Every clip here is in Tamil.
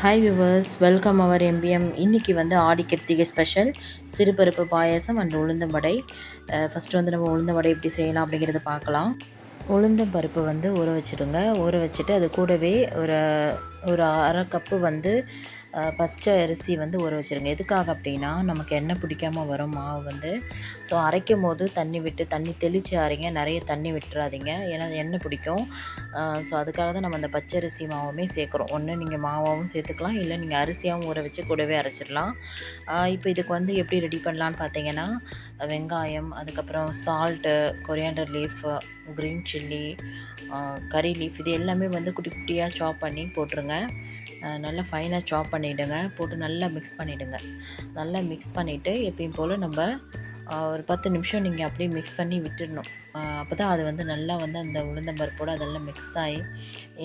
Hi viewers, welcome our MBM. இன்றைக்கி வந்து ஆடி கிருத்திகை ஸ்பெஷல் சிறுபருப்பு பாயாசம் அண்ட் உளுந்தம் வடை. ஃபஸ்ட்டு வந்து நம்ம உளுந்தம் வடை எப்படி செய்யலாம் அப்படிங்கிறத பார்க்கலாம். உளுந்தம் பருப்பு வந்து ஊற வச்சுடுங்க. ஊற வச்சுட்டு அது கூடவே ஒரு ஒரு அரை கப்பு வந்து பச்சை அரிசி வந்து ஊற வச்சுருங்க. எதுக்காக அப்படின்னா, நமக்கு எண்ணெய் பிடிக்காமல் வரும் மாவு வந்து. ஸோ அரைக்கும் போது தண்ணி தெளித்து அரைங்க, நிறைய தண்ணி விட்டுறாதீங்க, ஏன்னா எண்ணெய் பிடிக்கும். ஸோ அதுக்காக தான் நம்ம அந்த பச்சரிசி மாவுமே சேர்க்குறோம். ஒன்று நீங்கள் மாவாகவும் சேர்த்துக்கலாம், இல்லை நீங்கள் அரிசியாகவும் ஊற வச்சு கூடவே அரைச்சிடலாம். இப்போ இதுக்கு வந்து எப்படி ரெடி பண்ணலான்னு பார்த்தீங்கன்னா, வெங்காயம், அதுக்கப்புறம் salt, coriander leaf, green chilli, கறி லீஃப், இது எல்லாமே வந்து குட்டி குட்டியாக சாப் பண்ணி போட்டுருங்க. நல்லா ஃபைனாக சாப் பண்ணிவிடுங்க. போட்டு நல்லா மிக்ஸ் பண்ணிவிடுங்க. நல்லா மிக்ஸ் பண்ணிவிட்டு எப்பயும் போல் நம்ம ஒரு 10 நிமிஷம் நீங்கள் அப்படியே மிக்ஸ் பண்ணி விட்டுடணும். அப்போ தான் அது வந்து நல்லா வந்து அந்த உளுந்தம்பருப்போடு அதெல்லாம் மிக்ஸ் ஆகி,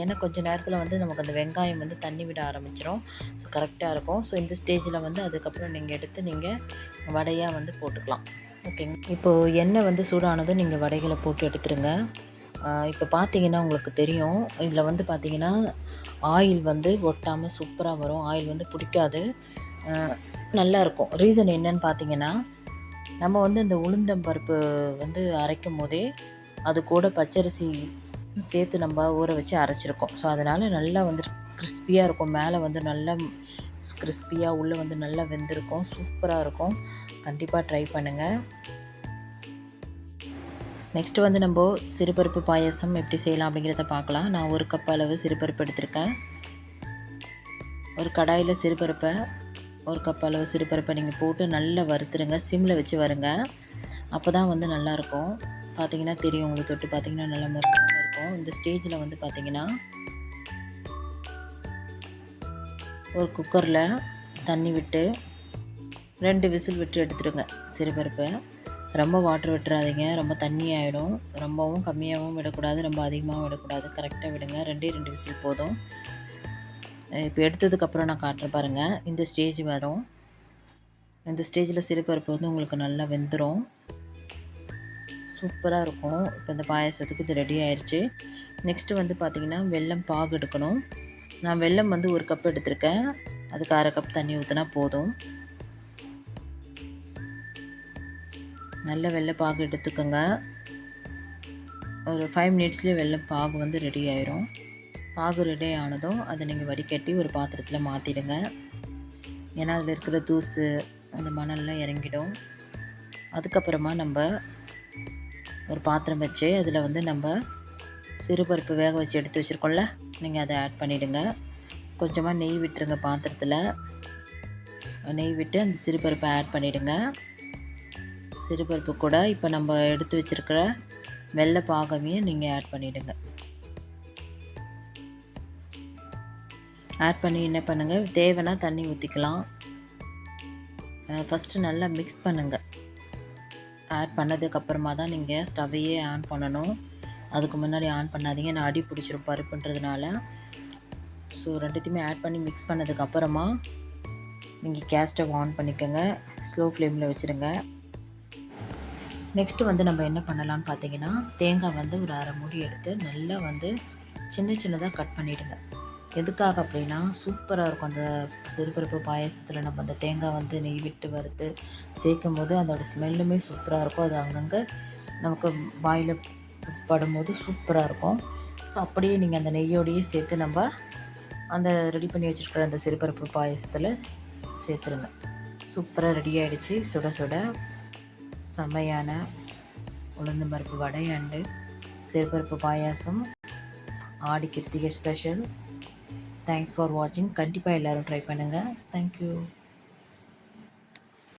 ஏன்னா கொஞ்சம் நேரத்தில் வந்து நமக்கு அந்த வெங்காயம் வந்து தண்ணி விட ஆரம்பிச்சிடும். ஸோ கரெக்டாக இருக்கும். ஸோ இந்த ஸ்டேஜில் வந்து அதுக்கப்புறம் நீங்கள் எடுத்து நீங்கள் வடையாக வந்து போட்டுக்கலாம். ஓகேங்க. இப்போது எண்ணெய் வந்து சூடானதும் நீங்கள் வடைகளை போட்டு எடுத்துருங்க. இப்போ பார்த்தீங்கன்னா உங்களுக்கு தெரியும், இதில் வந்து பார்த்திங்கன்னா ஆயில் வந்து ஒட்டாமல் சூப்பராக வரும். ஆயில் வந்து பிடிக்காது, நல்லாயிருக்கும். ரீசன் என்னன்னு பார்த்தீங்கன்னா, நம்ம வந்து இந்த உளுந்தம் பருப்பு வந்து அரைக்கும் போதே அது கூட பச்சரிசி சேர்த்து நம்ம ஊற வச்சு அரைச்சிருக்கோம். ஸோ அதனால் நல்லா வந்து கிறிஸ்பியாக இருக்கும். மேலே வந்து நல்லா கிறிஸ்பியாக, உள்ளே வந்து நல்லா வெந்திருக்கும். சூப்பராக இருக்கும். கண்டிப்பாக ட்ரை பண்ணுங்கள். நெக்ஸ்ட்டு வந்து நம்ம சிறுபருப்பு பாயாசம் எப்படி செய்யலாம் அப்படிங்கிறத பார்க்கலாம். நான் 1 கப் அளவு சிறுபருப்பு எடுத்திருக்கேன். ஒரு கடாயில் சிறுபருப்பை 1 கப் அளவு சிறுபருப்பை நீங்கள் போட்டு நல்லா வறுத்துருங்க. சிம்மில் வச்சு வருங்க. அப்போ தான் வந்து நல்லாயிருக்கும். பார்த்திங்கன்னா தெரியும், உங்களுக்கு தொட்டு பார்த்திங்கன்னா நல்லா மறுபடியும் இருக்கும். இந்த ஸ்டேஜில் வந்து பார்த்திங்கன்னா ஒரு குக்கரில் தண்ணி விட்டு 2 விசில் விட்டு எடுத்துருங்க சிறுபருப்பை. ரொம்ப வாட்டர் விட்டுறாதீங்க, ரொம்ப தண்ணி ஆகிடும். ரொம்பவும் கம்மியாகவும் விடக்கூடாது, ரொம்ப அதிகமாகவும் விடக்கூடாது. கரெக்டாக விடுங்க. 2 விசில் போதும். இப்போ எடுத்ததுக்கப்புறம் நான் காட்டுறேன் பாருங்கள். இந்த ஸ்டேஜ் வரும். இந்த ஸ்டேஜில் சிறுபருப்பு வந்து உங்களுக்கு நல்லா வெந்துடும். சூப்பராக இருக்கும். இப்போ இந்த பாயாசத்துக்கு இது ரெடி ஆயிடுச்சு. நெக்ஸ்ட்டு வந்து பார்த்திங்கன்னா வெல்லம் பாகு எடுக்கணும். நான் வெல்லம் வந்து 1 கப் எடுத்திருக்கேன். அதுக்கு 1/2 கப் தண்ணி ஊற்றினா போதும். நல்ல வெள்ளை பாகு எடுத்துக்கோங்க. ஒரு 5 மினிட்ஸ்லேயே வெள்ளை பாகு வந்து ரெடி ஆயிரும். பாகு ரெடி ஆனதும் அதை நீங்கள் வடிகட்டி ஒரு பாத்திரத்தில் மாற்றிடுங்க. ஏன்னா அதில் இருக்கிற தூசு, அந்த மணல்லாம் இறங்கிடும். அதுக்கப்புறமா நம்ம ஒரு பாத்திரம் வச்சு அதில் வந்து நம்ம சிறுபருப்பு வேக வச்சு எடுத்து வச்சுருக்கோம்ல, நீங்கள் அதை ஆட் பண்ணிவிடுங்க. கொஞ்சமாக நெய் விட்டுருங்க. பாத்திரத்தில் நெய் விட்டு அந்த சிறுபருப்பை ஆட் பண்ணிவிடுங்க. சிறுபருப்பு கூட இப்போ நம்ம எடுத்து வச்சுருக்கிற வெள்ளை பாகமையும் நீங்கள் ஆட் பண்ணிவிடுங்க. ஆட் பண்ணி என்ன பண்ணுங்கள், தேவைன்னா தண்ணி ஊற்றிக்கலாம். ஃபஸ்ட்டு நல்லா மிக்ஸ் பண்ணுங்கள். ஆட் பண்ணதுக்கப்புறமா தான் நீங்கள் ஸ்டவ்வையே ஆன் பண்ணணும். அதுக்கு முன்னாடி ஆன் பண்ணாதீங்க, நான் அடி பிடிச்சிரும் பருப்புன்றதுனால. ஸோ 2த்தையுமே ஆட் பண்ணி மிக்ஸ் பண்ணதுக்கப்புறமா நீங்கள் கேஸ் ஸ்டவ் ஆன் பண்ணிக்கோங்க. ஸ்லோ ஃப்ளேமில் வச்சுருங்க. நெக்ஸ்ட்டு வந்து நம்ம என்ன பண்ணலான்னு பார்த்தீங்கன்னா, தேங்காய் வந்து ஒரு 1/2 மூடி எடுத்து நல்லா வந்து சின்னதாக கட் பண்ணிவிடுங்க. எதுக்காக அப்படின்னா, சூப்பராக இருக்கும் அந்த சிறுபருப்பு பாயாசத்தில். நம்ம அந்த தேங்காய் வந்து நெய் விட்டு வறுத்து சேர்க்கும் போது அதோடய ஸ்மெல்லுமே சூப்பராக இருக்கும். அது அங்கங்கே நமக்கு வாயில் படும்போது சூப்பராக இருக்கும். ஸோ அப்படியே நீங்கள் அந்த நெய்யோடையே சேர்த்து நம்ம அந்த ரெடி பண்ணி வச்சுருக்கிற அந்த சிறுபருப்பு பாயாசத்தில் சேர்த்துருங்க. சூப்பராக ரெடி ஆகிடுச்சு. சுட சுட செம்மையான உளுந்தம் பருப்பு வடை and சிறுபருப்பு payasam Aadi Krithigai special. Thanks for வாட்சிங். கண்டிப்பாக எல்லோரும் ட்ரை பண்ணுங்கள். தேங்க்யூ.